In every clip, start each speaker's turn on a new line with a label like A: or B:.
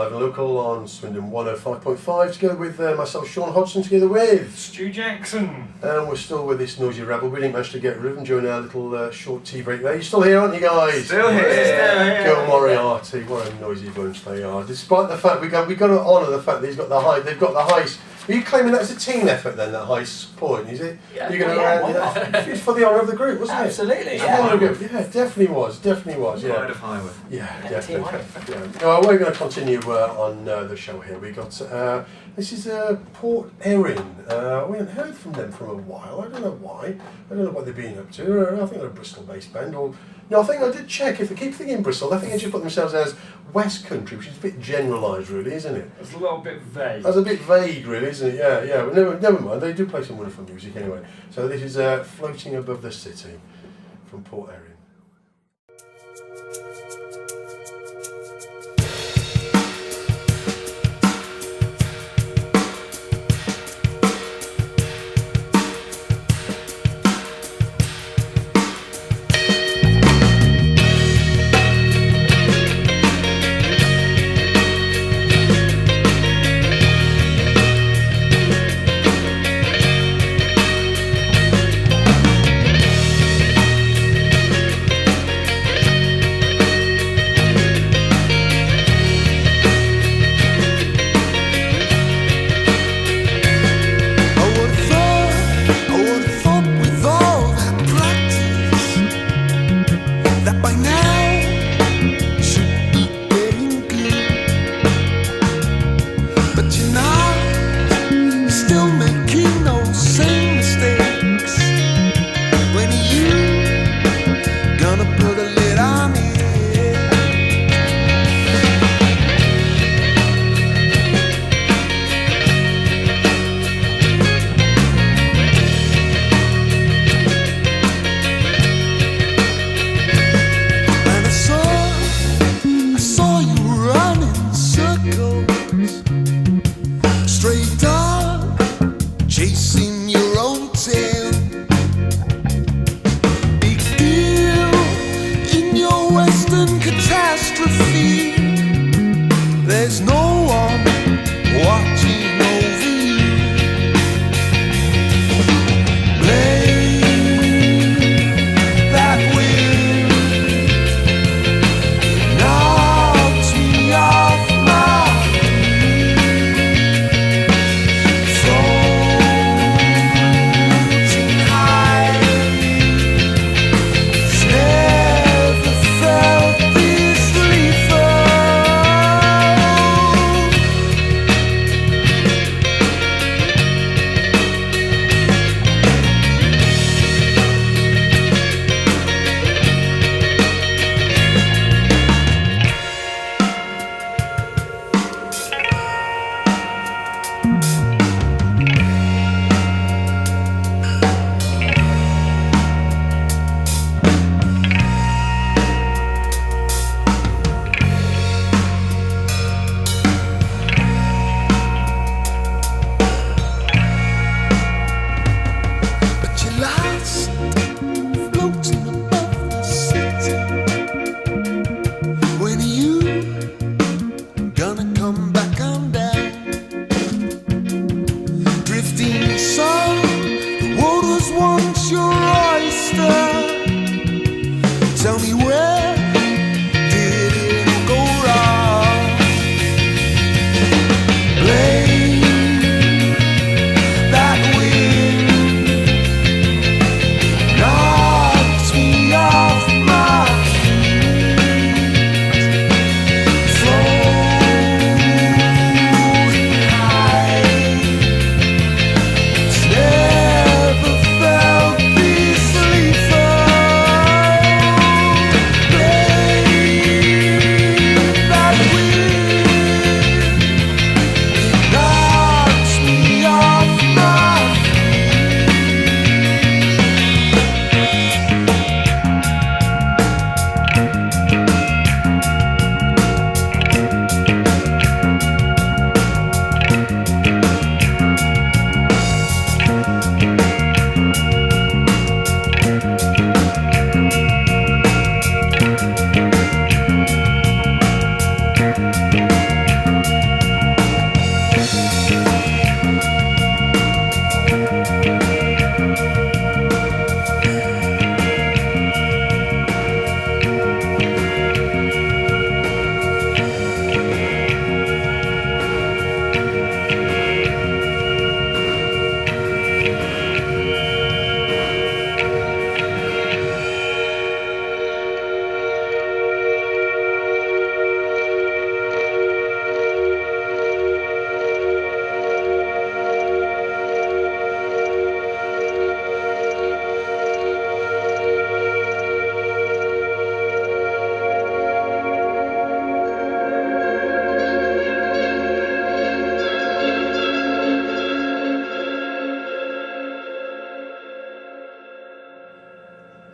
A: live and local on Swindon 105.5, together with myself, Sean Hodgson, together with
B: Stu Jackson.
A: And we're still with this noisy rebel. We didn't manage to get rid of him during our little short tea break there. You're still here, aren't you guys?
B: Still here.
A: Go Moriarty. What a noisy bunch they are. Despite the fact we got to honour the fact that they've got the highest. Are you claiming that as a team effort then, that highest point, is it?
C: Yeah,
A: You're going to it's for the honour of the group, wasn't
C: Absolutely,
A: it?
C: yeah.
A: Yeah, definitely was, yeah.
B: Pride of Highwood.
A: Yeah,
C: team
A: definitely. Yeah. No, we're going to continue on the show here. We got this is Port Erin. We haven't heard from them for a while. I don't know why. I don't know what they've been up to. I think they're a Bristol-based band. Or no, I think I did check. If they keep thinking Bristol, I think they just put themselves as West Country, which is a bit generalised, really, isn't it?
B: It's a little bit vague.
A: That's a bit vague, really, isn't it? Yeah. But never mind. They do play some wonderful music anyway. So this is Floating Above the City from Port Erin.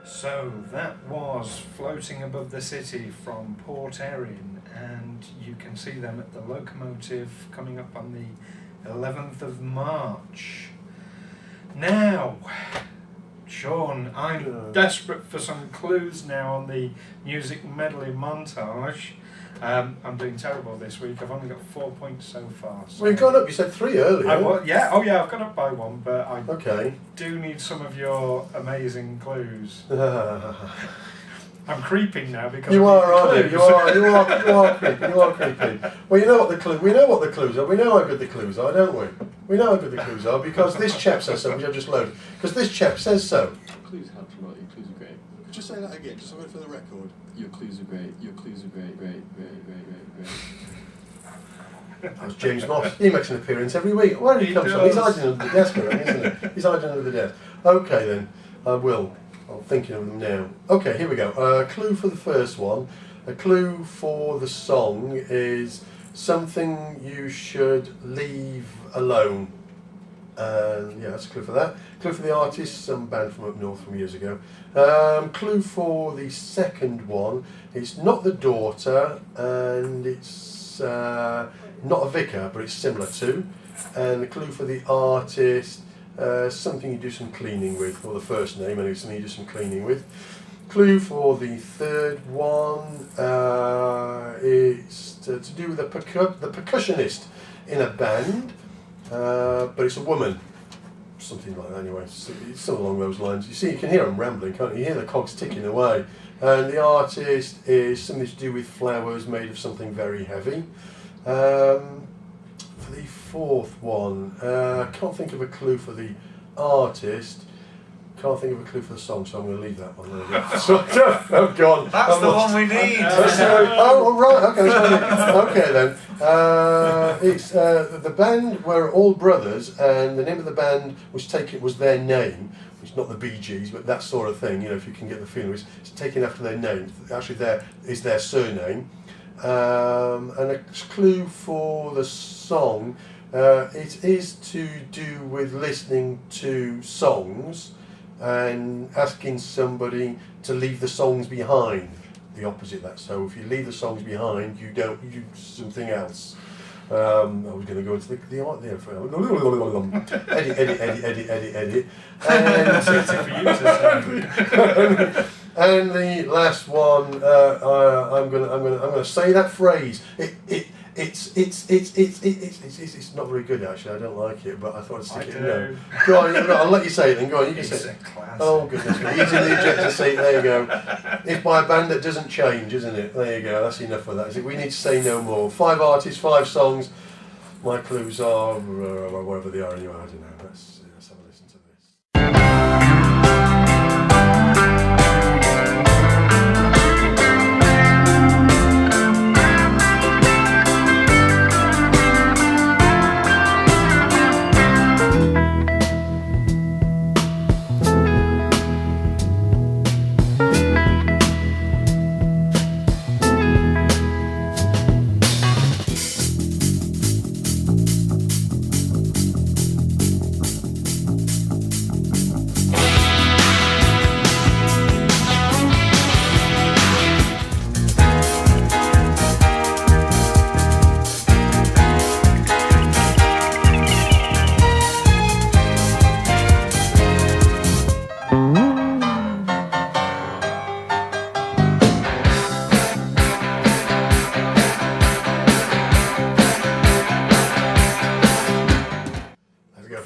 B: So that was Floating Above the City from Port Erin, and you can see them at the Locomotive coming up on the 11th of March. Now, Sean, I'm desperate for some clues now on the music medley montage. I'm doing terrible this week. I've only got 4 points so far. So
A: Well, you've gone up, you said 3 earlier.
B: I've gone up by 1, but I
A: Okay.
B: do need some of your amazing clues. I'm creeping now because
A: You
B: I need
A: are, aren't you?
B: clues.
A: You are creeping. Well, you know what we know what the clues are. We know how good the clues are, don't we? We know how good the clues are because this chap says so, which I've just loaded. Because this chap says so.
C: Clues help a lot. Your clues are great. Just say that again, just so for the record. Your clues are great. Your clues are great. Great.
A: That was James Moss. He makes an appearance every week. Where did he come from? He's hiding under the desk, isn't he? He's hiding under the desk. Okay then, I'm thinking of them now. Okay, here we go. Clue for the first one. A clue for the song is something you should leave alone. Yeah, that's a clue for that. Clue for the artist, some band from up north from years ago. Clue for the second one, it's not the daughter, and it's not a vicar, but it's similar to. And the clue for the artist, something you do some cleaning with, or the first name, and it's something you do some cleaning with. Clue for the third one, it's to do with the percussionist in a band. But it's a woman, something like that anyway, it's something along those lines. You see, you can hear them rambling, can't you? You hear the cogs ticking away. And the artist is something to do with flowers made of something very heavy. For the fourth one, can't think of a clue for the artist. Can't think of a clue for the song, so I'm going to leave that one. Oh, God.
B: That's the one we need.
A: Oh, right. Okay then. It's the band were all brothers, and the name of the band was their name. It's not the Bee Gees, but that sort of thing. You know, if you can get the feeling, it's taken after their name. Actually, is their surname. And a clue for the song. It is to do with listening to songs and asking somebody to leave the songs behind. The opposite of that. So if you leave the songs behind, you do something else. I was going to go into the art there for edit. And the last one, I'm gonna say that phrase. It's not very good actually. I don't like it, but I thought I'd stick it in there. Go on, I'll let you say it then. Go on, you can say it. Oh goodness me, he's in the ejector seat. There you go. It's by a band that doesn't change, isn't it? There you go. That's enough of that. We need to say no more. 5 artists, 5 songs. My clues are wherever they are anyway. I don't know. Let's have a listen to this.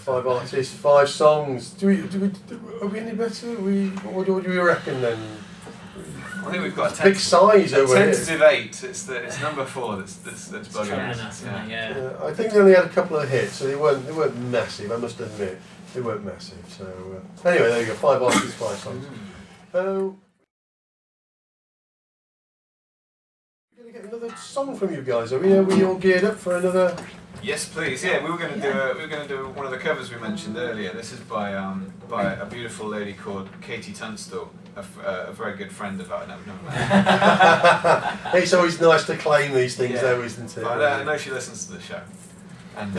A: Five artists, 5 songs. Are we any better? What do we reckon then?
D: I think we've got a
A: big size over here.
D: Tentative 8. It's number 4 that's bugging us.
B: Yeah.
A: I think they only had a couple of hits, so they weren't massive. I must admit, they weren't massive. So anyway, there you go. 5 artists, 5 songs. So we're going to get another song from you guys. Are we all geared up for another?
D: Yes, please. Yeah, we were going to do one of the covers we mentioned earlier. This is by a beautiful lady called Katie Tunstall, a very good friend of ours. No,
A: It's always nice to claim these things, though, isn't it?
D: I know she listens to the show. And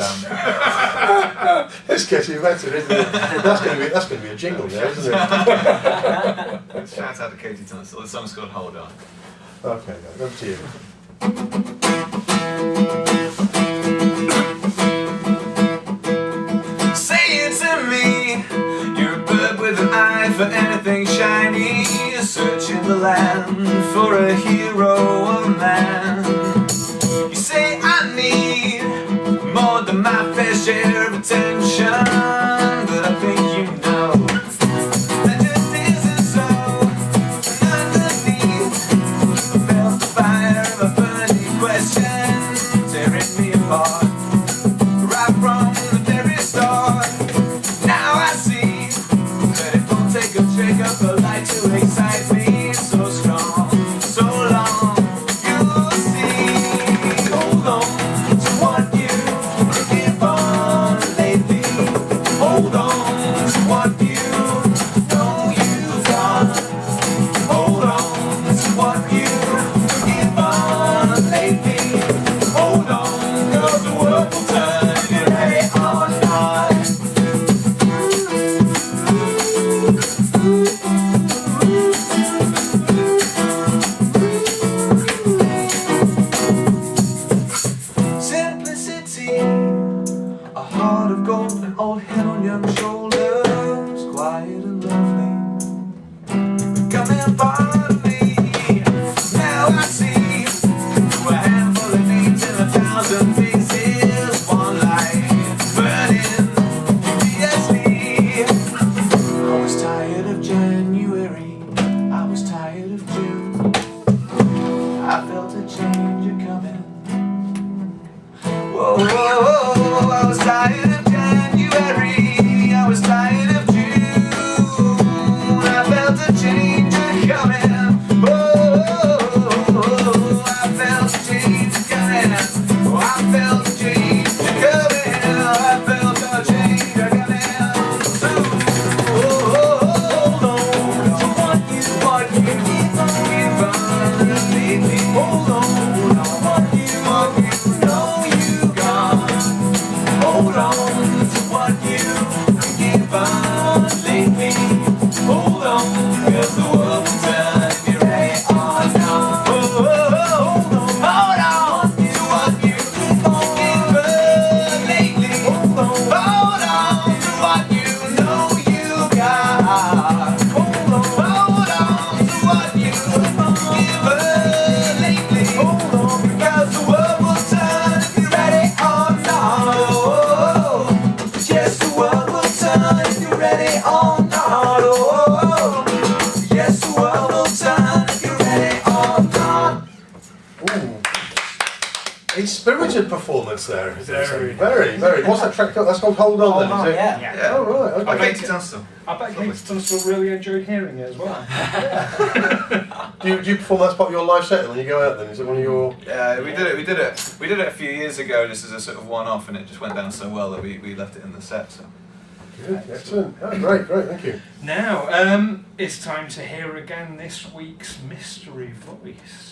A: It's getting better, isn't it? That's going to be a jingle now, isn't it?
D: shout out to Katie Tunstall. The song's called Hold On.
A: Okay, guys, over to you.
D: Say it to me, you're a bird with an eye for anything shiny, searching the land for a hero of man. You say I need more than my fair share of attention, but I think you know that just isn't so. And underneath, I felt the fire of a burning question, tearing me apart right from the very start. Now I see that it won't take a trick of a light to excite me so strong, so long. You'll see, hold on to what you give on lately. Hold on to what you know you've got. Hold on to what you give on lately. Hold on, 'cause the world will turn if you're ready or not. Simplicity, a heart of gold, an old head on young shoulders, quiet and lovely, becoming part of me. Now I see through a handful of names in 1,000 faces, one light burning furiously. I was tired of January, I was tired of June, I felt a change a-coming. Whoa, whoa, whoa, I was tired of January, I was tired of June, I felt a change a-coming. Whoa, I felt a change a-coming. Oh, I felt a change a-coming. I felt a change a-coming. Hold on to what you keep on lately. Hold on to what you know you got. Hold on to what you give on lately. Hold on, 'cause the world will turn if you're ready or not. Hold on to what you give on lately. Hold on to what you know you got. Hold on to what you give on lately. Hold on, because the world will turn if you're ready or not. Yes, the world will turn if you're ready or not. Yes, the world will turn if you're ready or not.
A: Ooh. A spirited performance there. Isn't it?
B: Very.
A: Very, very. What's that track called? That's called Hold On, then,
E: Hold On,
A: is it?
E: yeah.
A: Oh, right,
D: I
A: okay.
D: Katie Tunstall.
B: I bet Katie Tunstall really enjoyed hearing it as well.
A: Do you perform that as part of your live set when you go out then? Is it one of your...
D: Yeah, we did it a few years ago just as a sort of one-off, and it just went down so well that we left it in the set. So.
A: Good, excellent. Oh, great, thank you.
B: Now, it's time to hear again this week's mystery voice.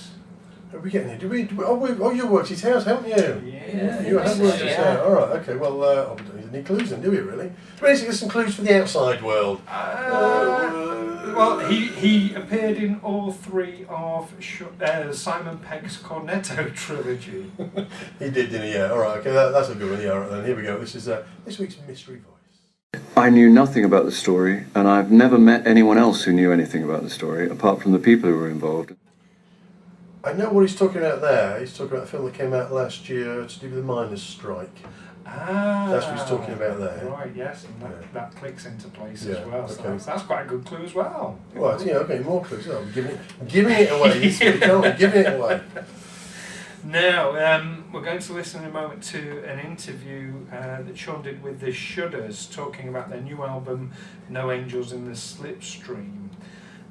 A: Are we getting it? Oh, you worked his house, haven't you?
B: Yeah.
A: You have worked his
E: Yeah.
A: house. All right, okay, well, we don't need any clues then, do we, really? Basically, some clues for the outside world.
B: Well, he appeared in all three of Simon Pegg's Cornetto trilogy.
A: He did, didn't he? Yeah, all right, okay, that's a good one. Yeah, all right, then, here we go. This is this week's mystery voice.
F: I knew nothing about the story, and I've never met anyone else who knew anything about the story, apart from the people who were involved.
A: I know what he's talking about there. He's talking about a film that came out last year to do with the miners' strike. That's what he's talking about there.
B: Right, yes, and that clicks into place
A: Yeah,
B: as well. So
A: okay.
B: that's quite a good clue as well.
A: Right, yeah, okay, more clues. Oh, we're giving it away. This week, aren't we? Giving it away.
B: Now, we're going to listen in a moment to an interview that Sean did with the Shudders, talking about their new album, No Angels in the Slipstream.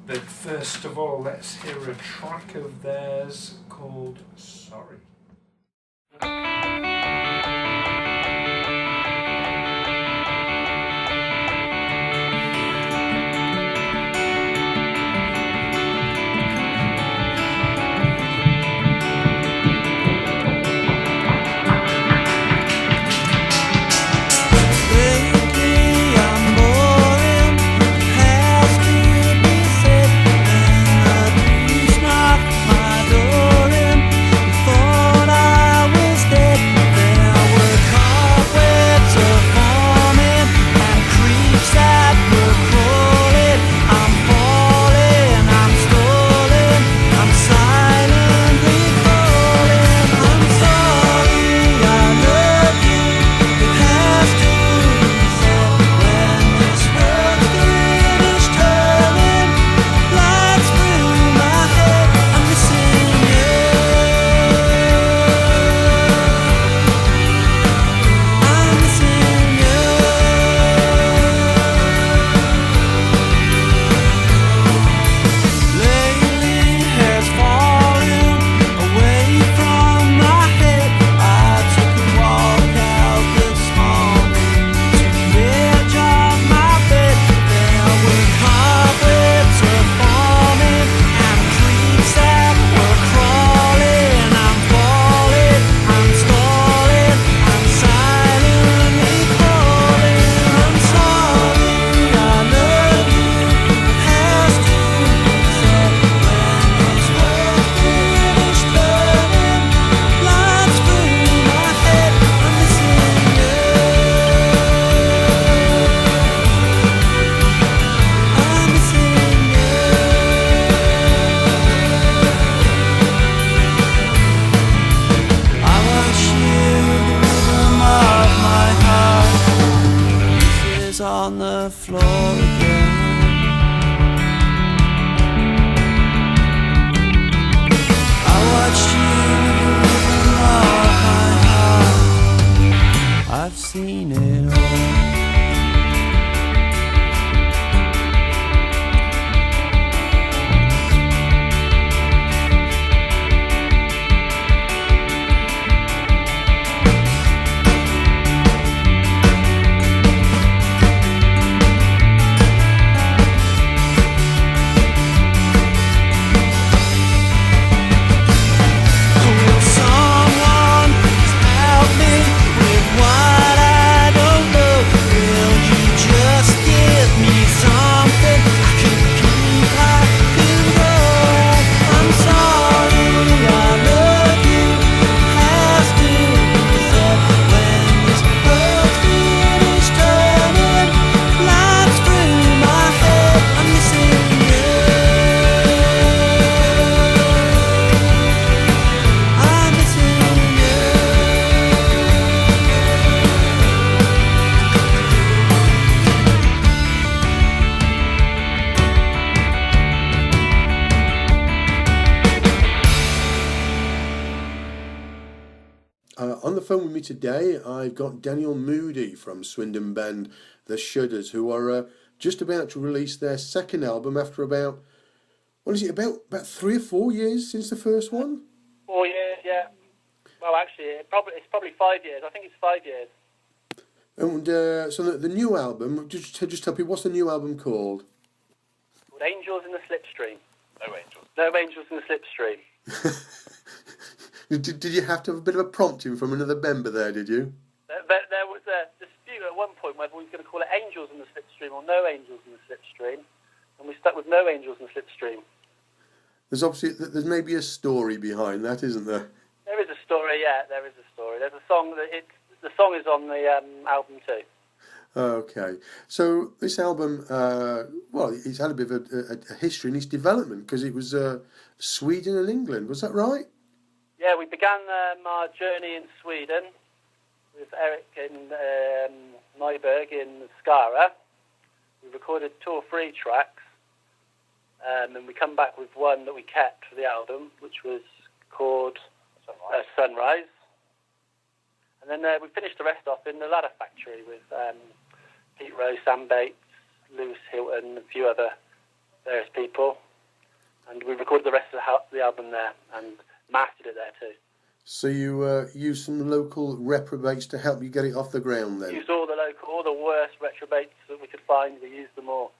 B: But first of all, let's hear a track of theirs called Sorry.
E: sheets on the floor again. I watched you with all my heart. I've seen it all.
A: On the phone with me today, I've got Daniel Moody from Swindon band The Shudders, who are just about to release their second album after about 3 or 4 years since the first one?
G: 4 years, yeah. Well, actually, it's probably 5 years. I think it's 5 years.
A: And so the new album, just tell me, what's the new album called?
G: Called Angels in the Slipstream. No angels. No angels in the Slipstream.
A: Did you have to have a bit of a prompting from another member there, did you?
G: There was a dispute at one point whether we were going to call it Angels in the Slipstream or No Angels in the Slipstream, and we stuck with No Angels in the Slipstream.
A: There's maybe a story behind that, isn't there?
G: There is a story, yeah, there is a story. There's a song, the song is on the album too.
A: Okay, so this album, it's had a bit of a history in its development, because it was Sweden and England, was that right?
G: Yeah, we began our journey in Sweden with Eric in Nyberg in Skara. We recorded 2 or 3 tracks, and we come back with one that we kept for the album, which was called Sunrise. And then we finished the rest off in the Ladder Factory with Pete Rose, Sam Bates, Lewis Hilton, a few other various people. And we recorded the rest of the album there and mastered it there too.
A: So you used some local reprobates to help you get it off the ground then?
G: Used all the worst reprobates that we could find. We used them all.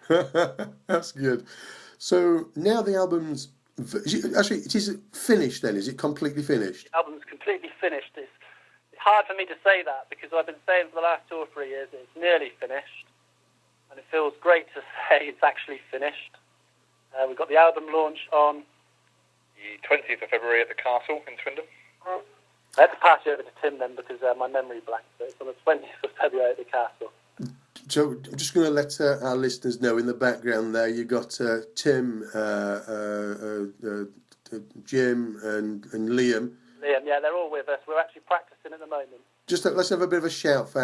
A: That's good. So now the album's... Actually, it is finished then, is it completely finished?
G: The album's completely finished. It's hard for me to say that because I've been saying for the last 2 or 3 years that it's nearly finished. And it feels great to say it's actually finished. We've got the album launch on
H: the 20th of February at the Castle in Swindon.
G: I had to pass it over to Tim then because my memory blanked. So it's on the 20th of February at the Castle.
A: So I'm just going to let our listeners know in the background there you got Tim, Jim and Liam.
G: Liam, yeah, they're all with us. We're actually practicing at the moment.
A: Just let's have a bit of a shout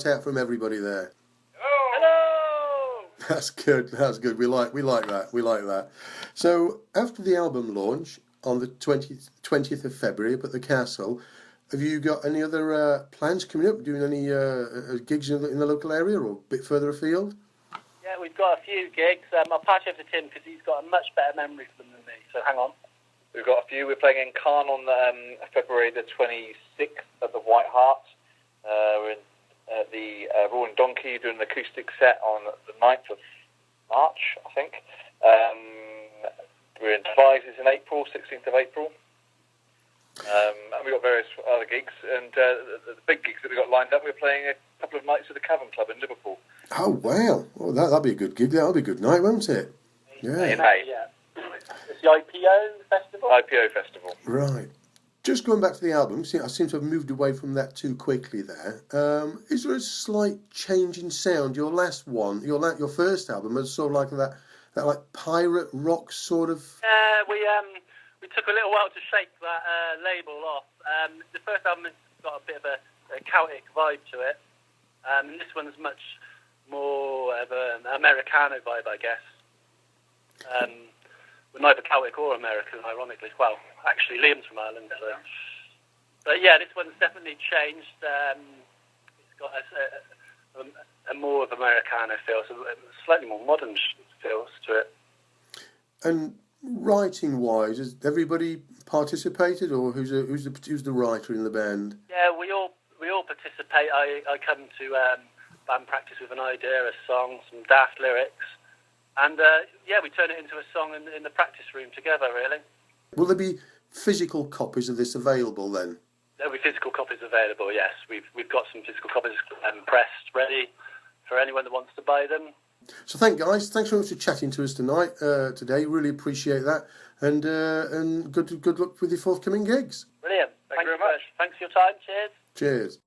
A: out from everybody there.
G: Hello!
A: That's good. We like that. So after the album launch on the 20th of February up at the Castle, have you got any other plans coming up? Doing any gigs in the local area or a bit further afield?
G: Yeah, we've got a few gigs. I'll pass you over to Tim because he's got a much better memory for them than me. So hang on.
H: We've got a few. We're playing in Caen on February the 26th at the White Hart. We're in the Roaring Donkey doing an acoustic set on the 9th of March, I think. We're in Devizes in April, 16th of April. And we've got various other gigs. And the big gigs that we've got lined up, we're playing a couple of nights at the Cavern Club in Liverpool.
A: Oh, wow. Well, that'll be a good gig. That'll be a good night, won't it? Yeah.
H: In May.
G: Yeah. It's the IPO Festival.
H: IPO Festival.
A: Right. Just going back to the album, I seem to have moved away from that too quickly there. Is there a slight change in sound? Your last one, your first album, was sort of like that like pirate rock sort of...
G: We took a little while to shake that label off. The first album has got a bit of a Celtic vibe to it. And this one's much more of an Americano vibe, I guess. We're neither Celtic or American, ironically. Well, actually, Liam's from Ireland. So. But yeah, this one's definitely changed. It's got a more of Americano feel, so a slightly more modern feels to it.
A: And writing-wise, has everybody participated, or who's the writer in the band?
G: Yeah, we all participate. I come to band practice with an idea, a song, some daft lyrics, and we turn it into a song in the practice room together. Really.
A: Will there be physical copies of this available then?
G: There'll be physical copies available. Yes, we've got some physical copies pressed, ready for anyone that wants to buy them.
A: So thanks very much for chatting to us today. Really appreciate that, and good luck with your forthcoming gigs.
G: Brilliant. Thank you very much. Thanks for your time. Cheers.
A: Cheers.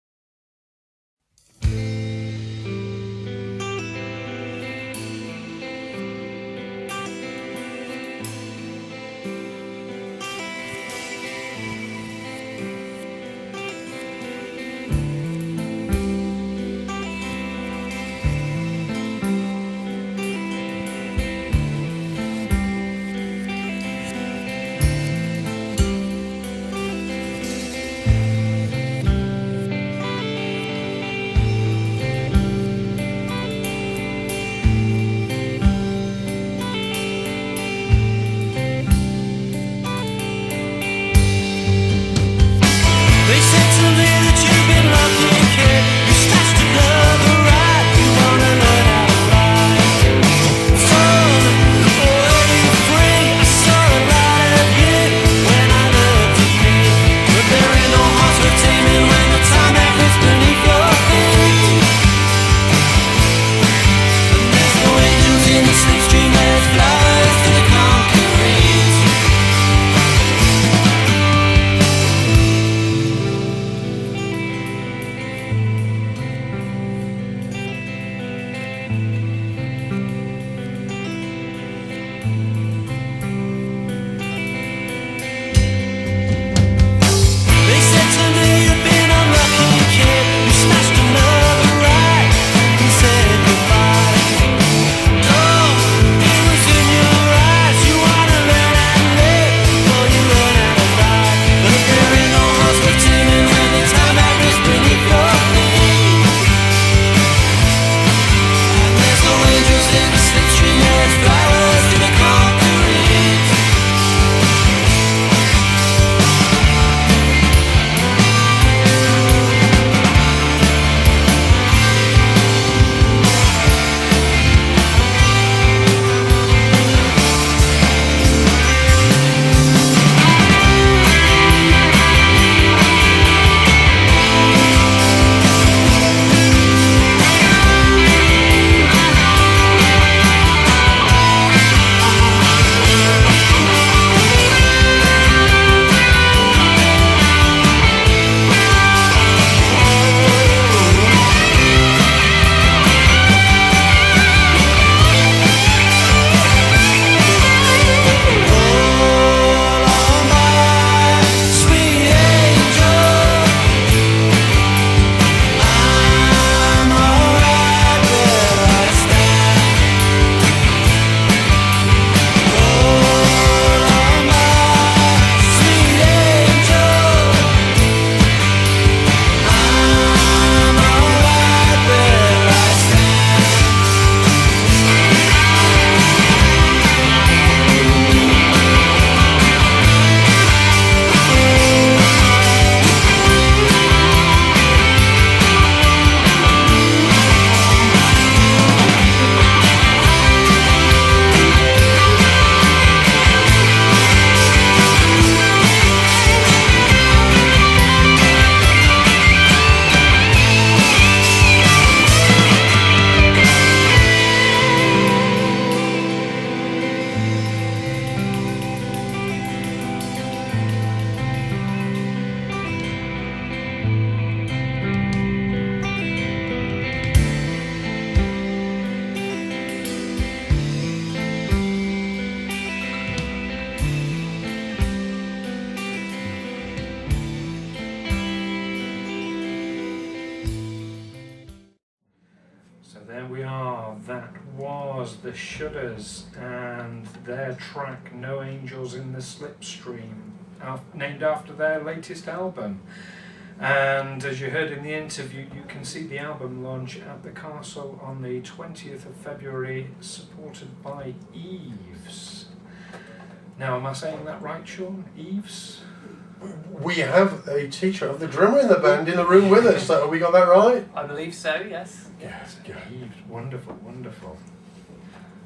B: that was the Shudders and their track No Angels in the Slipstream, named after their latest album. And as you heard in the interview, you can see the album launch at the castle on the 20th of February, supported by Eves. Now, am I saying that right, Sean? Eves?
A: We have a teacher of the drummer in the band in the room with us. So have we got that right?
I: I believe so, yes.
A: Yes, good.
B: Eves, wonderful, wonderful.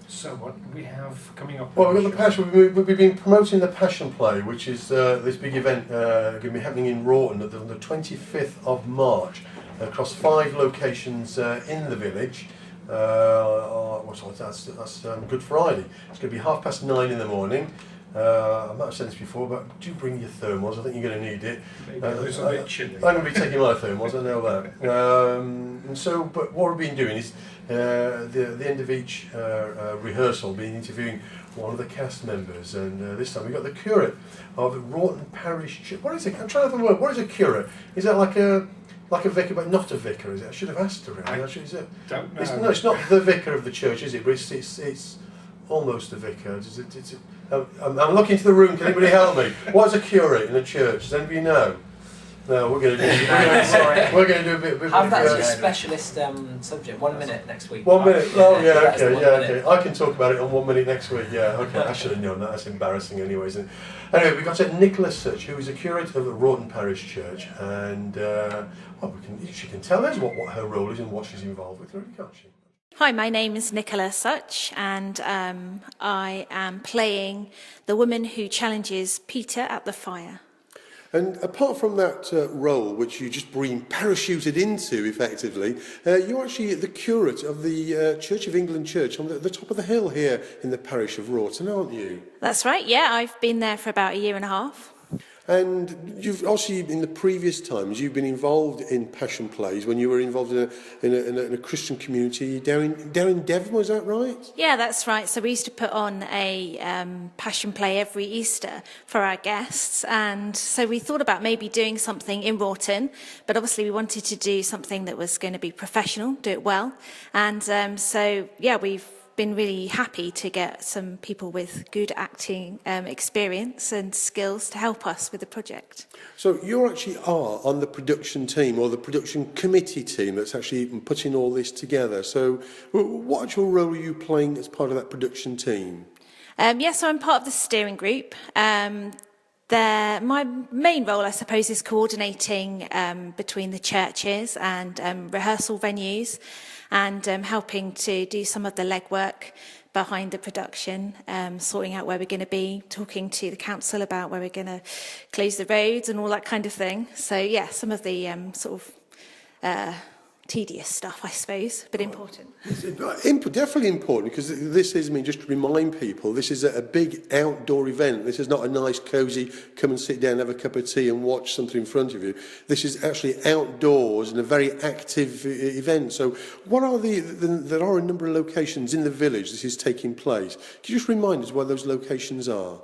B: So what do we have coming up?
A: Well, we've got the Passion. We've been promoting the Passion Play, which is this big event going to be happening in Rawton on the 25th of March, across 5 locations in the village. That's Good Friday. It's going to be 9:30 in the morning. I might have said this before, but do bring your thermals. I think you're going to need it.
B: Maybe a little bit chilly.
A: I'm going to be taking my thermals, I know that. But what we've been doing is, the end of each rehearsal, been interviewing one of the cast members, and this time we've got the curate of Rawton Parish Church. What is it? I'm trying to think of the word. What is a curate? Is that like a vicar, but not a vicar, is it? I should have asked her. Really. Is it?
B: Don't know.
A: It's not the vicar of the church, is it? But it's almost a vicar. I'm looking to the room. Can anybody help me? What's a curate in a church? Does anybody know? No, we're going to do a bit.
I: Have that as a specialist subject. 1 minute next week.
A: 1 minute. Oh yeah,
I: okay.
A: Okay. I can talk about it on 1 minute next week. Yeah, okay. I should have known that. That's embarrassing, anyways. And anyway, we've got Nicola Such, who is a curate of the Rawton Parish Church, and she can tell us what her role is and what she's involved with, really, can't she?
J: Hi, my name is Nicola Such, and I am playing the woman who challenges Peter at the fire.
A: And apart from that role, which you just been parachuted into, effectively, you're actually the curate of the Church of England Church on the top of the hill here in the parish of Rawton, aren't you?
J: That's right, yeah. I've been there for about 1.5 years.
A: And you've also, in the previous times, you've been involved in passion plays when you were involved in a Christian community down in Devon, was that right?
J: Yeah, that's right. So we used to put on a passion play every Easter for our guests, and so we thought about maybe doing something in Rawton, but obviously we wanted to do something that was going to be professional, do it well, and so yeah, we've been really happy to get some people with good acting experience and skills to help us with the project.
A: So you actually are on the production team or the production committee team that's actually putting all this together. So what actual role are you playing as part of that production team?
J: So I'm part of the steering group. My main role, I suppose, is coordinating between the churches and rehearsal venues, and helping to do some of the legwork behind the production, sorting out where we're going to be, talking to the council about where we're going to close the roads and all that kind of thing. So yeah, some of the tedious stuff, I suppose, but important.
A: Definitely important, because this is, just to remind people, this is a big outdoor event. This is not a nice, cosy, come and sit down, have a cup of tea and watch something in front of you. This is actually outdoors and a very active event. So what are there are a number of locations in the village this is taking place. Can you just remind us where those locations are?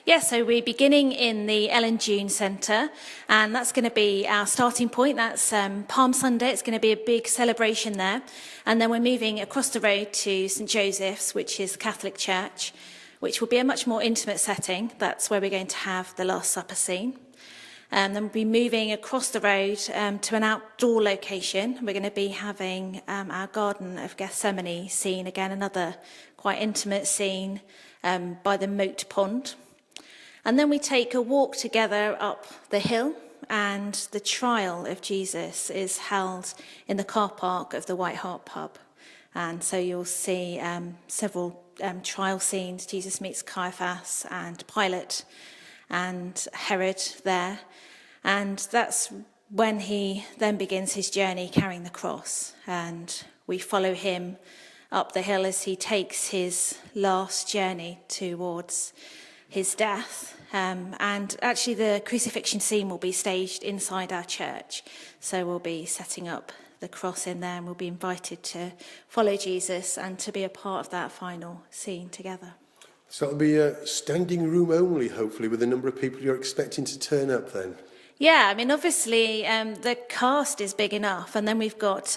J: Yeah, so we're beginning in the Ellen June Centre, and that's going to be our starting point. That's Palm Sunday. It's going to be a big celebration there. And then we're moving across the road to St Joseph's, which is Catholic Church, which will be a much more intimate setting. That's where we're going to have the Last Supper scene. And then we'll be moving across the road to an outdoor location. We're going to be having our Garden of Gethsemane scene, again, another quite intimate scene by the moat pond. And then we take a walk together up the hill, and the trial of Jesus is held in the car park of the White Hart pub. And so you'll see several trial scenes. Jesus meets Caiaphas and Pilate and Herod there. And that's when he then begins his journey carrying the cross. And we follow him up the hill as he takes his last journey towards his death. And actually the crucifixion scene will be staged inside our church. So we'll be setting up the cross in there, and we'll be invited to follow Jesus and to be a part of that final scene together.
A: So it'll be a standing room only, hopefully, with a number of people you're expecting to turn up then.
J: Yeah, obviously the cast is big enough, and then we've got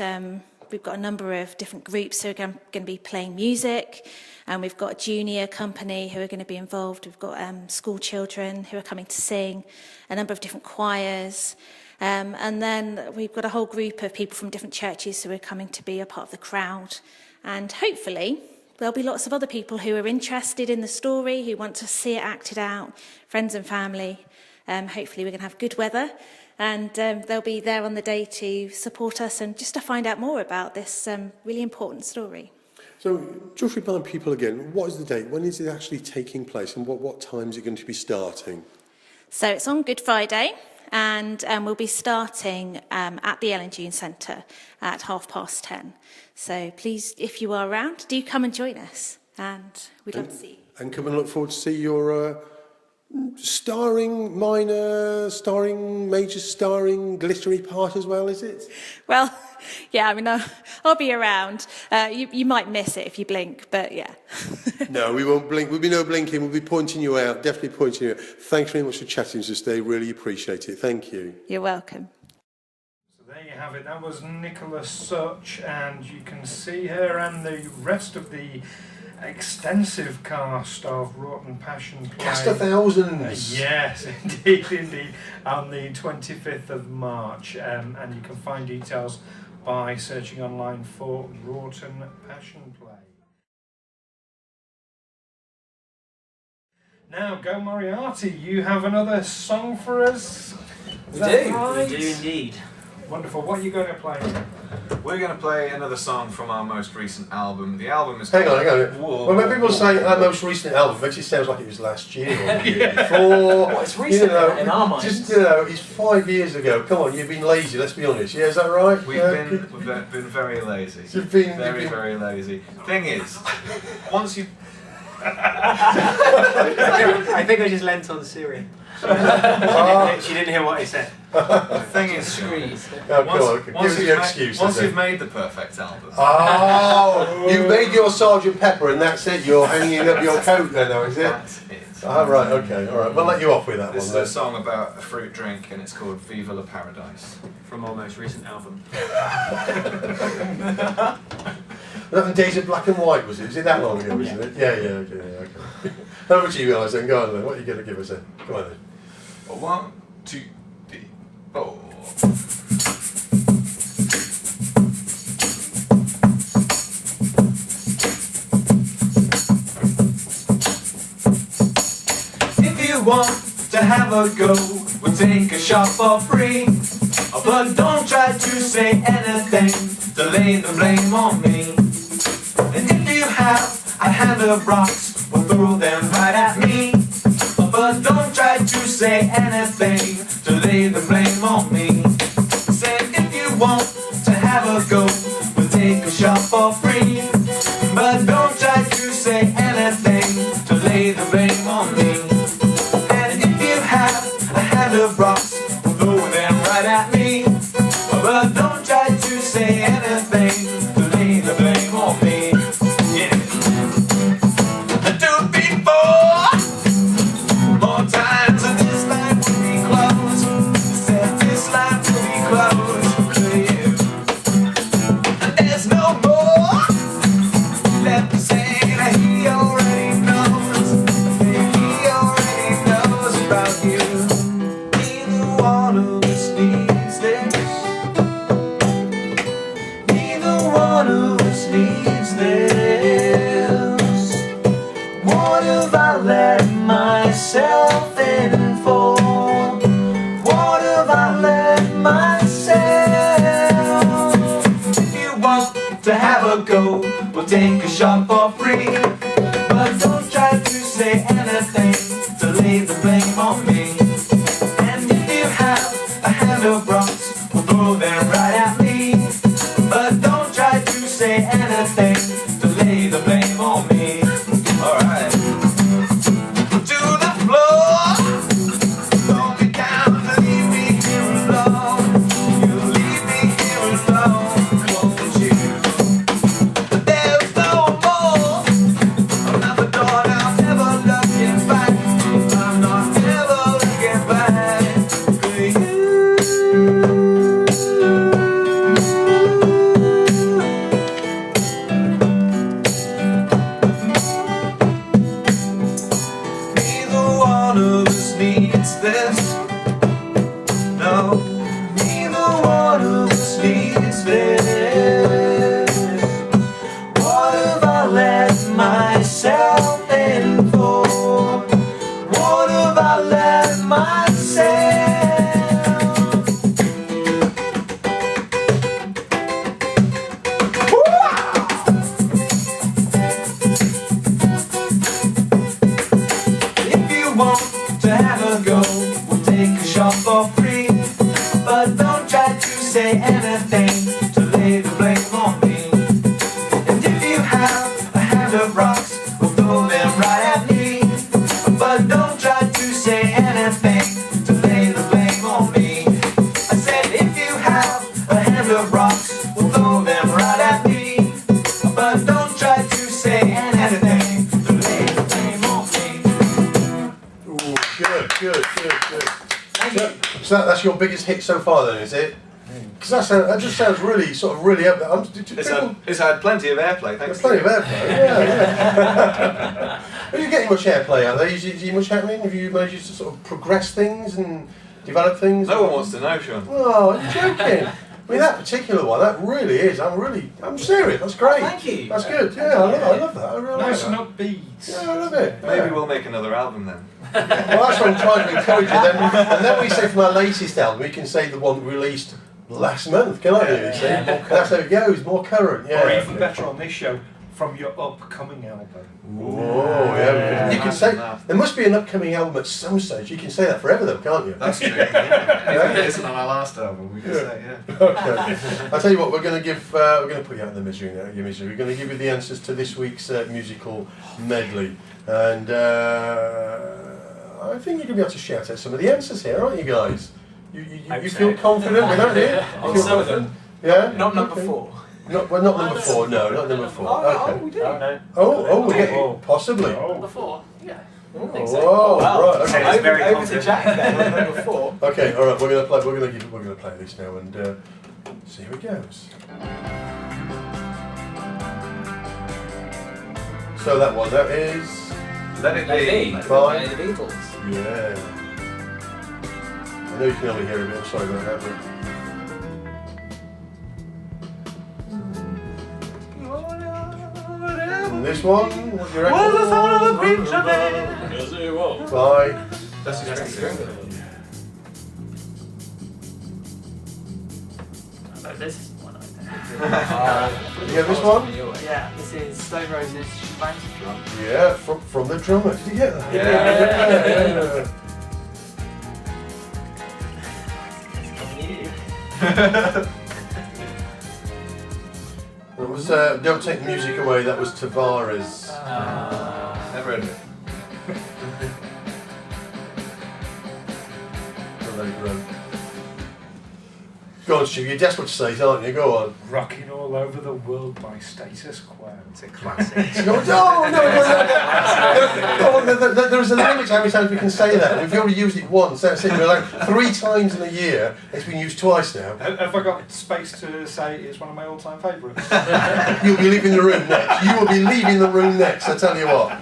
J: we've got a number of different groups who are going to be playing music, and we've got a junior company who are going to be involved. We've got school children who are coming to sing, a number of different choirs, and then we've got a whole group of people from different churches who are coming to be a part of the crowd. And hopefully there'll be lots of other people who are interested in the story, who want to see it acted out, friends and family. Hopefully we're going to have good weather, and they'll be there on the day to support us and just to find out more about this really important story.
A: So, just remind people again, what is the date? When is it actually taking place, and what time is it going to be starting?
J: So it's on Good Friday, and we'll be starting at the Ellen June Centre at 10:30. So please, if you are around, do come and join us, and we'd love to see you.
A: And come and look forward to see your starring, minor, starring, major, starring, glittery part as well, is it?
J: Well, yeah, I mean, I'll be around. You might miss it if you blink, but yeah.
A: No, we won't blink. We'll be no blinking. We'll be pointing you out, definitely pointing you out. Thanks very much for chatting to us today. Really appreciate it. Thank you.
J: You're welcome.
B: So there you have it. That was Nicola Such, and you can see her and the rest of the extensive cast of Wroughton Passion Play.
A: Cast of thousands.
B: Yes, indeed, on the 25th of March. And you can find details by searching online for Wroughton Passion Play. Now, go Moriarty, you have another song for us?
I: We do indeed.
B: Wonderful. What are you going to play?
D: We're going to play another song from our most recent album. The album is
A: Hang on.
D: Whoa.
A: Well, when people say our most recent album, it actually sounds like it was last year or the year before.
I: Well, it's recent in our minds.
A: Just, it's 5 years ago. Come on, you've been lazy, let's be honest. Yeah, is that right?
D: We've been very lazy.
A: You've been
D: very lazy. Thing is, once you...
I: I think I just leant on Siri. She didn't hear what I said.
D: The thing is, once you've made the perfect album.
A: Oh, you've made your Sergeant Pepper and that's it. You're hanging up your coat then, though, is it?
D: That's it.
A: Oh, right, okay, all right. We'll let you off with that
D: This
A: one.
D: is a song about a fruit drink, and it's called Viva la Paradise.
I: From our most recent album.
A: That Days of Black and White, was it? Was it that long ago, wasn't it? Yeah, okay. How about you guys then? Go on then. What are you going to give us then? Come on then.
D: 1, 2, 3, 4. If you want to have a go, we'll take a shot for free. But don't try to say anything to lay the blame on me. And if you have a hand of rocks, we'll throw them right at me. But don't try to say anything to lay the blame on me. Say if you want to have a go, we'll take a shot for free. But don't try to say anything to lay the blame on me. And if you have a hand of rocks, we'll throw them right at me. But don't try to say anything to lay the blame on me. Yeah. Do it before. More times than this line will be closed. Said this line will be closed for you. And there's no more left to say that he already knows. He already knows about you. Neither one of us needs this. Neither one of us needs this. What have I let myself in for? What have I let myself? If you want to have a go, we'll take a shot for free. But don't try to say anything to lay the blame on me. And if you have a hand of rocks, we'll throw them right at me. But don't try to say anything to lay the blame on me. Alright. To the floor. Don't be down to leave me here alone. You leave me here alone, won't you? But there's no more. Another door I'll never love this. No, neither one of us needs this. What have I let myself in for? What have I let myself? If you want to have a go, we'll take a shot for free. But don't try to say anything to lay the blame on me. And if you have a hand of rocks, we'll throw them right at me. But don't try to say anything to lay the blame on me. I said if you have a hand of rocks, we'll throw them right at me. But don't try to say anything to lay the blame on me.
A: Ooh, good. So that's your biggest hit so far, then, is it? Because that just sounds really sort of really up there.
D: It's had plenty of airplay, thanks.
A: Plenty of airplay, yeah. Are you getting much airplay out there? Is you much happening? Have you managed to sort of progress things and develop things?
D: No one wants to know, Sean.
A: Oh, you're joking. I mean, that particular one, that really is. I'm serious. That's great.
I: Thank you.
A: That's good. Yeah, I love that. I really
B: Nice
A: like that.
B: enough beats.
A: Yeah, I love it.
D: Maybe
A: Yeah.
D: we'll make another album then.
A: Well, that's what I'm trying to encourage you. And then we say from our latest album, we can say the one we released last month, can't we? You see? That's how it goes, more current. Yeah.
B: Or even better on this show, from your upcoming album.
A: Oh, yeah. You can say there must be an upcoming album at some stage. You can say that forever, though, can't you?
D: That's true. Yeah. If it isn't on our last album, we can say, yeah.
A: Okay. I'll tell you what. We're going to put you out of the misery now. Your misery. We're going to give you the answers to this week's musical medley, and I think you're going to be able to shout out some of the answers here, aren't you guys? You feel confident with that, do you?
I: On some of them.
A: Yeah.
I: Not number 4.
A: Not number 4. No, not number 4. Okay.
I: we did. Oh, no.
A: We're getting possibly.
I: Number 4? Yeah.
A: Oh, right. Okay.
I: It's very over to Jack then on number 4.
A: Okay, all right. We're going to play. We're going to play this now and see how it goes. So that is
D: Let It Be.
A: By
I: the Beatles.
A: Yeah. I know you can only hear a bit. I'm sorry about that, but. And this one, what do you reckon?
D: the sound of the preacher man?
A: By.
D: That's the
I: This one, I
A: You get this one?
I: Yeah, this is Stone Roses, She Bangs the Drum.
A: Yeah, from the drummer. Did you get that? Yeah. It was Don't Take the Music Away. That was Tavares.
D: Never heard of it.
A: Go on, Stu. You're desperate to say it, aren't you? Go on.
B: Rocking all over the world by Status Quo.
I: It's a classic.
A: No. There is a limit to how many times we can say that. We've already used it once. That's it. We're like 3 times in a year. It's been used twice now.
B: Have I got space to say it's one of my all-time favourites?
A: You'll be leaving the room next. You will be leaving the room next. I tell you what.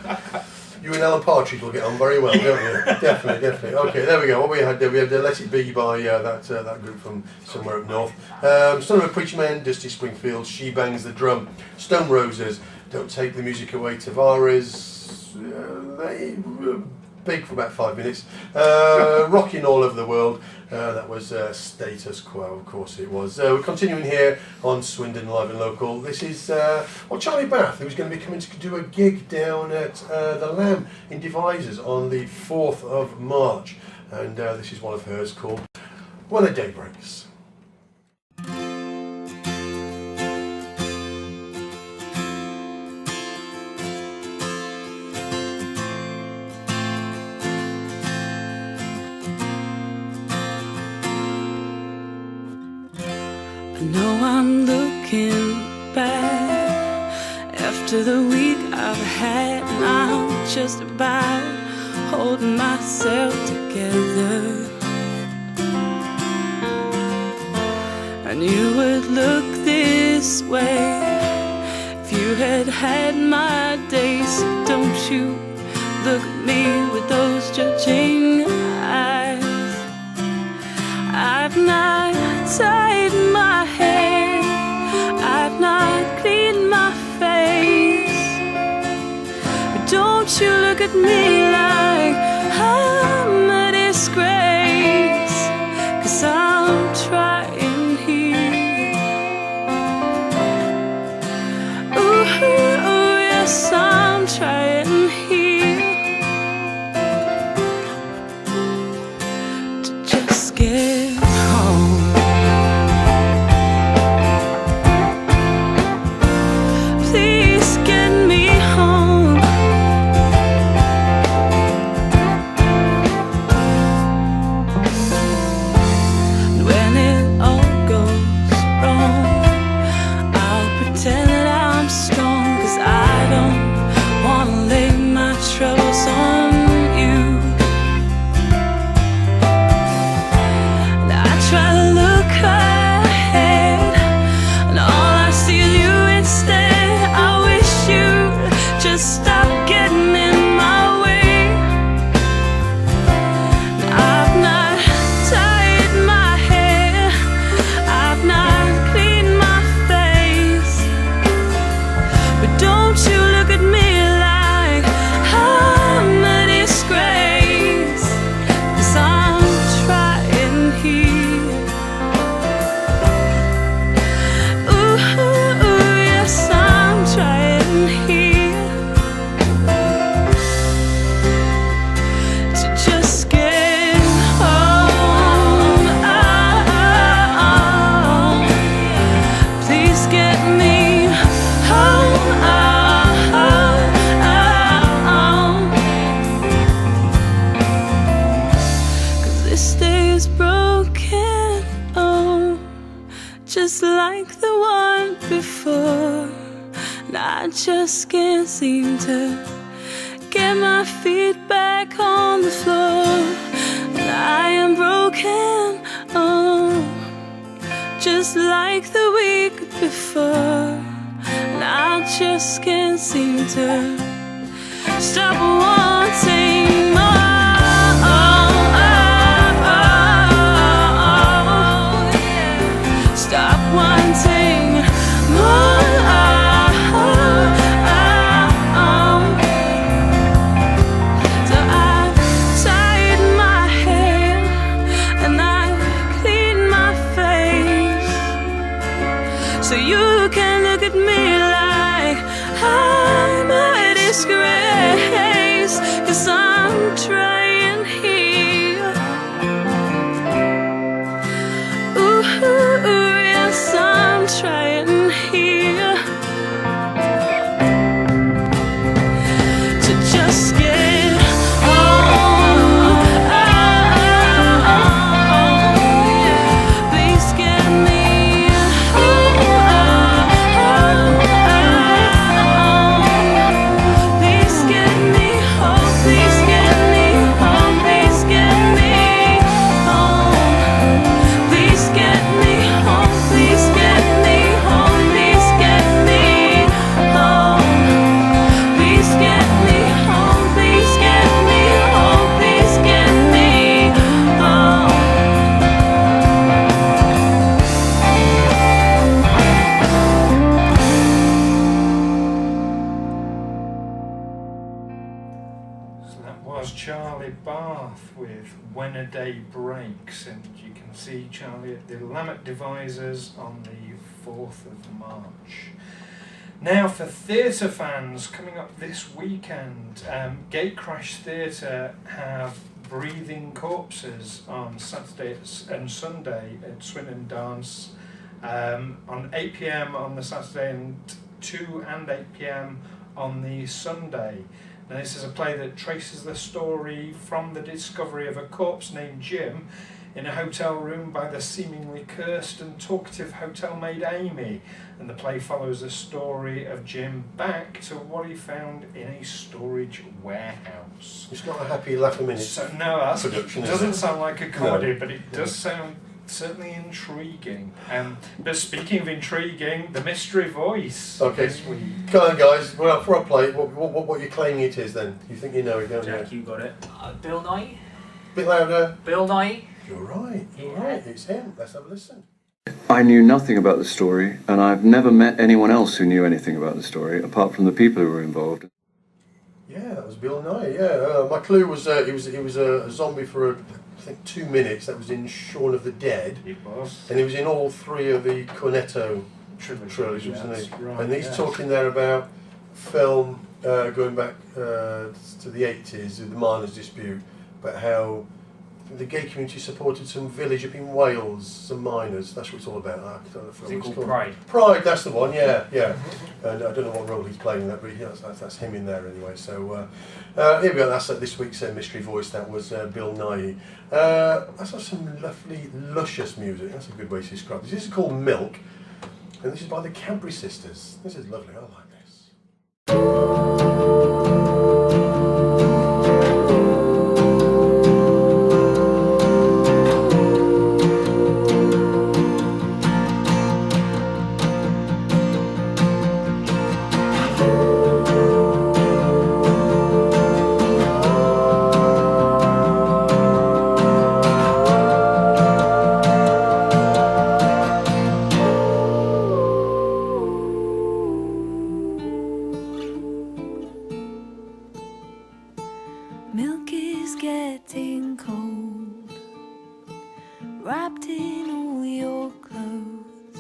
A: You and Alan Partridge will get on very well, don't you? Definitely. Okay, there we go. What we had there, we had Let It Be by that group from somewhere up north. Son of a Preacher Man, Dusty Springfield, She Bangs the Drum, Stone Roses, Don't Take the Music Away, Tavares, they were big for about 5 minutes. Rocking All Over the World, that was Status Quo, of course it was. We're continuing here on Swindon Live and Local. This is Charlie Bath, who's going to be coming to do a gig down at the Lamb in Devizes on the 4th of March. And this is one of hers called When a Day Breaks.
E: Know I'm looking back after the week I've had, and I'm just about holding myself together. I knew it would look this way if you had had my days. So don't you look at me with those judging eyes. I've not tied my hair, I've not cleaned my face, but don't you look at me like I'm a disgrace, 'cause I'm trying here. Ooh, yes, I'm trying here to just get home. Please get me home. When it all goes wrong, I'll pretend that I'm strong, 'cause I don't wanna lay my troubles on you. And I try to look ahead, and all I see is you instead. I wish you'd just stop getting in my way. I've not tied my hair, I've not cleaned my face, but don't you look at me like I'm a disgrace, 'cause I'm trying here. Ooh, yes, I'm trying here to just get home. Oh, please get me home. Cause this day is broken, oh, just like the one before. And I just can't seem to get my feet back on the floor. And I am broken, oh, just like the week before. And I just can't seem to stop wanting more. Stop wanting more. So I've tied my hair and I've cleaned my face, so you can look at me like I'm a disgrace, 'cause I'm trying here. Ooh, yes, I'm trying here to just get home. Please get me home. Please get me home. Please get me home. Please get me home. Please get me home. Please get me home. Please get me home. Please get me home. Please get me home. Please get me home.
B: So that was Charlie Bath with When a Day Breaks, and you can see Charlie at the Lammet Devisers on the 4th of March. Now for theatre fans, coming up this weekend, Gatecrash Theatre have Breathing Corpses on Saturday and Sunday at Swindon Dance, on 8 p.m. on the Saturday and 2 and 8 p.m. on the Sunday. Now this is a play that traces the story from the discovery of a corpse named Jim in a hotel room by the seemingly cursed and talkative hotel maid Amy, and the play follows the story of Jim back to what he found in a storage warehouse.
A: It's not a happy laugh-a-minute
B: So no, that's,
A: production,
B: it
A: is
B: doesn't
A: it?
B: sound like a comedy,
A: No.
B: but it does sound certainly intriguing. But speaking of intriguing, the mystery voice
A: Okay,
B: this week.
A: come on guys, well, for a play, what you're claiming it is then? You think you know it, don't
I: Jack,
A: you?
I: you got it. Bill Nye?
A: Bit louder.
I: Bill Nye?
A: You're right, it's him. Let's have a listen.
F: I knew nothing about the story, and I've never met anyone else who knew anything about the story, apart from the people who were involved.
A: Yeah, that was Bill Nye. Yeah, my clue was he was a zombie for I think 2 minutes. That was in Shaun of the Dead.
B: It was.
A: And he was in all 3 of the Cornetto trilogy, wasn't he?
B: Right,
A: and he's talking there about film going back to the 80s, the miners' dispute, but how the gay community supported some village up in Wales, some miners. That's what it's all about. I don't know
B: Is it called Pride?
A: Pride, that's the one. Yeah. And I don't know what role he's playing in that, but that's him in there anyway. So here we go. That's this week's mystery voice. That was Bill Nye. That's some lovely, luscious music. That's a good way to describe this. This is called Milk, and this is by the Cadbury Sisters. This is lovely. I like this.
E: Milk is getting cold, wrapped in all your clothes.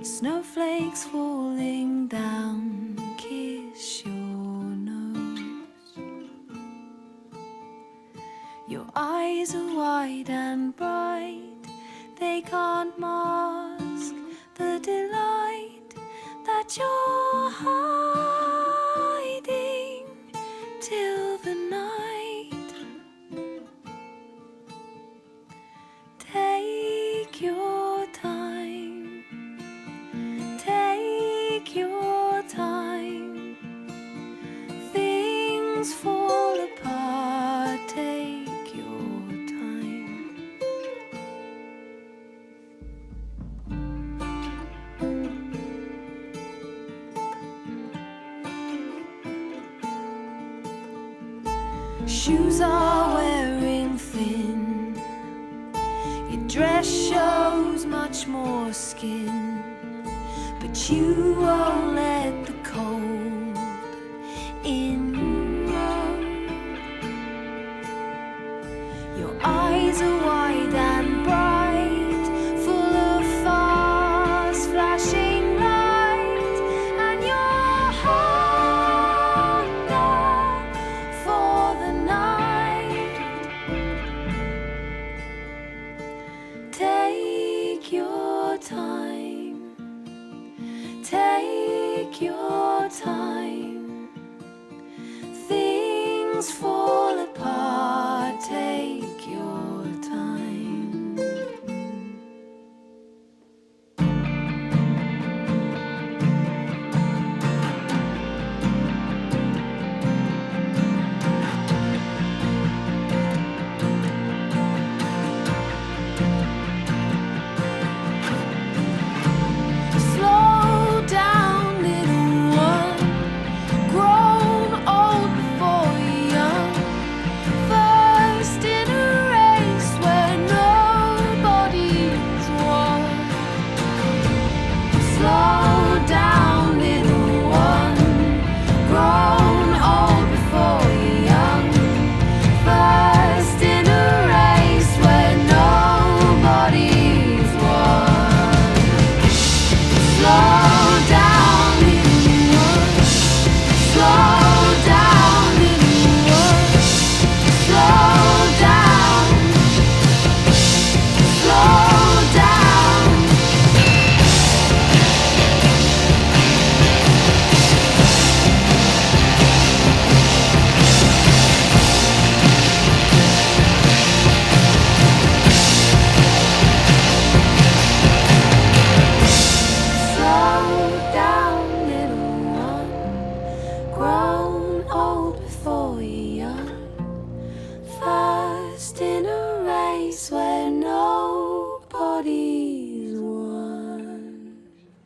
E: Snowflakes falling down, kiss your nose. Your eyes are wide and bright, they can't mask the delight that you're hiding till the night. Take your time, take your time. Things fall apart, take your time. Shoes are wearing thin, your dress shows much more skin, but you won't let the cold in. Your eyes are wide and bright, full of fast flashing light, and your hunger for the night. Take your time, take your time. Things fall apart, take your time. Slow down, little one, grown old before young. First in a race where nobody's won. Slow down, little one, grown old before young. First in a race where nobody's won. Slow down, little one. Slow down, little one. Slow down. Slow down. Slow down, little one, grown old before young. First in a race where nobody's won.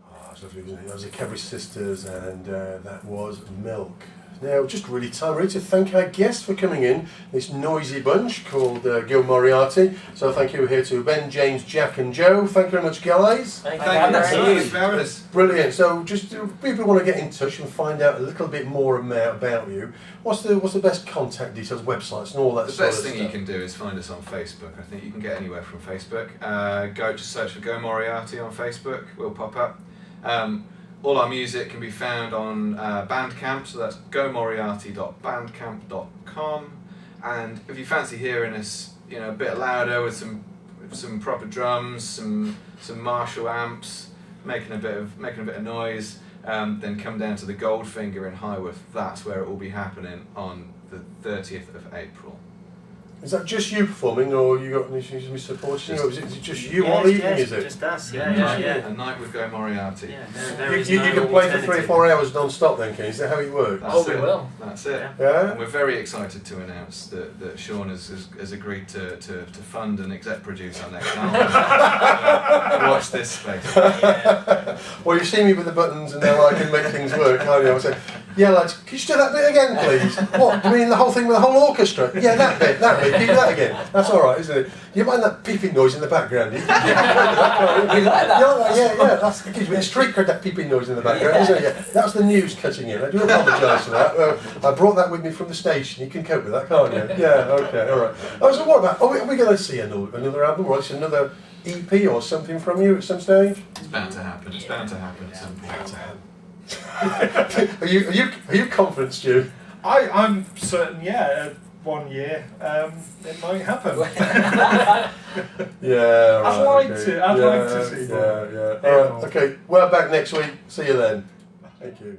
A: Oh, that's lovely, wasn't it? That was the Cadbury Sisters, and that was Milk. Now, just really time really to thank our guests for coming in, this noisy bunch called Gil Moriarty. So thank you here to Ben, James, Jack and Joe. Thank you very much, guys.
I: Thank
D: Thank you for having us.
A: Brilliant. So just if people want to get in touch and find out a little bit more about you, what's the best contact details, websites and all that
D: The
A: sort of
D: best
A: stuff?
D: thing you can do is find us on Facebook. I think you can get anywhere from Facebook. Just search for Go Moriarty on Facebook. We'll pop up. All our music can be found on Bandcamp, so that's gomoriarty.bandcamp.com. And if you fancy hearing us, a bit louder with some proper drums, some Marshall amps, making a bit of noise, then come down to the Goldfinger in Highworth. That's where it will be happening on the 30th of April.
A: Is that just you performing, or you got any supporting, or is it just you all evening? Is it?
I: Just us. Yeah.
D: A night with Go Moriarty.
I: Yeah,
A: You can play for 3 or 4 hours non-stop then, can you? Is that how it works?
D: That's
I: we
D: it.
I: will.
D: That's it.
A: Yeah?
D: And we're very excited to announce that Sean has agreed to fund and exec produce our next album. Watch this space.
A: Well, you see me with the buttons and now I can make things work, can't you? I say, yeah, lads, can you just do that bit again, please? What, you mean the whole thing with the whole orchestra? Yeah, that bit, can you do that again? That's alright, isn't it? You mind that peeping noise in the background? You like that? Yeah, that gives me a bit of street cred, that peeping noise in the background, isn't it? Yeah, that was the news cutting in. I do apologise for that. I brought that with me from the station. You can cope with that, can't you? Yeah, okay, alright. Oh, so what about, are we going to see another album, or another EP or something from you at some stage?
D: It's bound to happen. It's bound to happen at some point.
A: Are you confident, Stu?
B: I'm certain, 1 year, it might happen.
A: Yeah, right,
B: I'd like
A: okay.
B: to see
A: Yeah. All right, okay. We're back next week. See you then. Thank you.